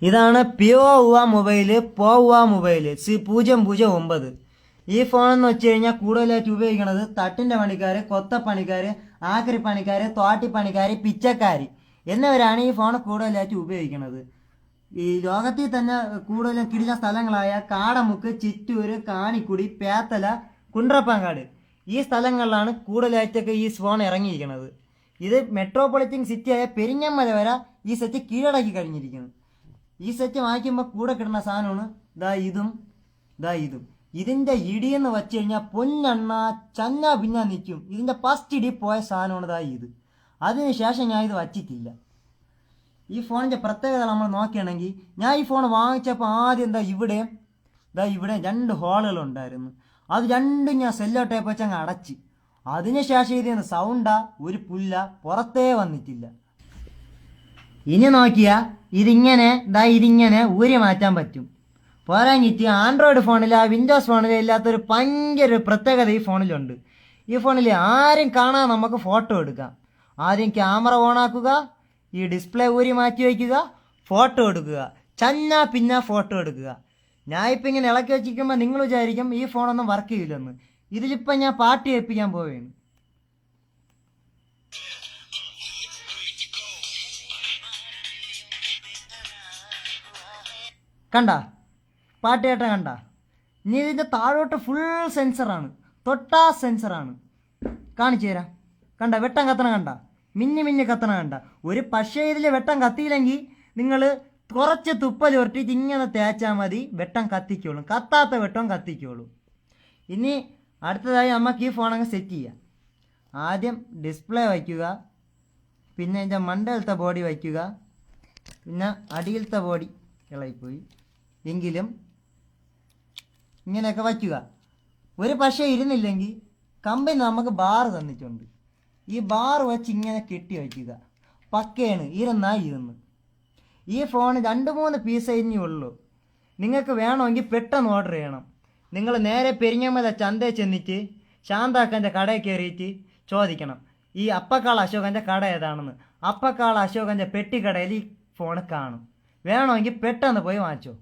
ഇതാണ് POUA mobile POUA mobile C009. ഈ phone എന്ന് വെച്ച് കഴിഞ്ഞാൽ കൂടുതലായിട്ട് ഉപയോഗിക്കുന്നത് തട്ടിൻ്റെ പണിക്കാർ, കൊത്തപ്പണിക്കാർ, ആക്രി പണിക്കാർ, തോട്ടിപ്പണിക്കാർ, പിച്ചക്കാർ എന്നിവരാണ് ഈ ഫോൺ കൂടുതലായിട്ട് ഉപയോഗിക്കുന്നത്. ഈ ലോകത്തിൽ തന്നെ കൂടുതലും കിടില സ്ഥലങ്ങളായ കാടമുക്ക്, ചിറ്റൂര്, കാണിക്കുടി, പേത്തല, കുണ്ട്രപ്പങ്കാട് ഈ സ്ഥലങ്ങളിലാണ് കൂടുതലായിട്ടൊക്കെ ഈ ഫോൺ ഇറങ്ങിയിരിക്കുന്നത്. ഇത് മെട്രോപൊളിറ്റൻ സിറ്റിയായ പെരിങ്ങമല വരെ ഈ സെറ്റ് കീഴടക്കി കഴിഞ്ഞിരിക്കുന്നു. ഈ സെറ്റ് വാങ്ങിക്കുമ്പോൾ കൂടെ കിട്ടുന്ന സാധനമാണ് ഇതും. ഇതിൻ്റെ ഇടിയെന്ന് വെച്ച് കഴിഞ്ഞാൽ പൊന്നെണ്ണ ചന്ന പിന്നെ നിൽക്കും. ഇതിൻ്റെ ഫസ്റ്റ് ഇടി പോയ സാധനമാണ് ഇത്. അതിനുശേഷം ഞാൻ ഇത് വച്ചിട്ടില്ല. ഈ ഫോണിൻ്റെ പ്രത്യേകത നമ്മൾ നോക്കുകയാണെങ്കിൽ, ഞാൻ ഈ ഫോൺ വാങ്ങിച്ചപ്പോൾ ആദ്യം ഇവിടെ 2 ഹോളുകളുണ്ടായിരുന്നു. അത് രണ്ടും ഞാൻ സെല്ലോ ടേപ്പ് വെച്ച് അങ്ങ് അടച്ച്. അതിനുശേഷം ഇത് സൗണ്ടാ ഒരു പുല്ല പുറത്തേ വന്നിട്ടില്ല. ഇനി നോക്കിയാൽ ഇതിങ്ങനെ ഊരി മാറ്റാൻ പറ്റും. പോരാഞ്ഞിട്ട് ആൻഡ്രോയിഡ് ഫോണിൽ, വിൻഡോസ് ഫോണിൽ ഇല്ലാത്തൊരു ഭയങ്കര പ്രത്യേകത ഈ ഫോണിലുണ്ട്. ഈ ഫോണിൽ ആരും കാണാൻ നമുക്ക് ഫോട്ടോ എടുക്കാം. ആദ്യം ക്യാമറ ഓണാക്കുക, ഈ ഡിസ്പ്ലേ ഊരി മാറ്റി വയ്ക്കുക, ഫോട്ടോ എടുക്കുക, പിന്നെ ഫോട്ടോ എടുക്കുക. ഞാൻ ഇപ്പം ഇങ്ങനെ ഇളക്കി വെച്ചിരിക്കുമ്പോൾ നിങ്ങൾ വിചാരിക്കും ഈ ഫോണൊന്നും വർക്ക് ചെയ്യില്ലെന്ന്. ഇതിലിപ്പം ഞാൻ പാട്ട് കേൾപ്പിക്കാൻ പോവുകയാണ്. കണ്ട പാട്ട് കേട്ട ഇനി ഇതിൻ്റെ താഴോട്ട് ഫുൾ സെൻസറാണ്, തൊട്ടാ സെൻസറാണ്. കാണിച്ചു തരാം. വെട്ടം കത്തണ മിന്നി കത്തണ ഒരു പക്ഷേ ഇതിൽ വെട്ടം കത്തിയില്ലെങ്കിൽ നിങ്ങൾ കുറച്ച് തുപ്പൽ ഉരട്ടിയിട്ട് ഇങ്ങനെ തേച്ചാൽ മതി, വെട്ടം കത്തിക്കോളും. കത്താത്ത വെട്ടം കത്തിക്കോളും. ഇനി അടുത്തതായി നമുക്ക് ഈ ഫോൺ അങ്ങ് സെറ്റ് ചെയ്യാം. ആദ്യം ഡിസ്പ്ലേ വയ്ക്കുക, പിന്നെ ഇതിൻ്റെ മണ്ടയിലത്തെ ബോഡി വയ്ക്കുക, പിന്നെ അടിയിലത്തെ ബോഡി ഇളകിപ്പോയി എങ്കിലും ഇങ്ങനെയൊക്കെ വയ്ക്കുക. ഒരു പക്ഷേ ഇരുന്നില്ലെങ്കിൽ കമ്പനി നമുക്ക് ബാർ തന്നിട്ടുണ്ട്. ഈ ബാർ വെച്ച് ഇങ്ങനെ കെട്ടി വയ്ക്കുക. പക്കയാണ്, ഇരുന്ന്. ഈ ഫോൺ 2-3 പീസ് ഇനി ഉള്ളൂ. നിങ്ങൾക്ക് വേണമെങ്കിൽ പെട്ടെന്ന് ഓർഡർ ചെയ്യണം. നിങ്ങൾ നേരെ പെരിങ്ങമല ചന്തയിൽ ചെന്നിട്ട് ശാന്താക്കൻ്റെ കടയിൽ കയറിയിട്ട് ചോദിക്കണം ഈ അപ്പക്കാൾ അശോകൻ്റെ കട ഏതാണെന്ന്. അപ്പക്കാൾ അശോകൻ്റെ പെട്ടിക്കടയിൽ ഈ ഫോൺ കാണും. വേണമെങ്കിൽ പെട്ടെന്ന് പോയി വാങ്ങിച്ചോ.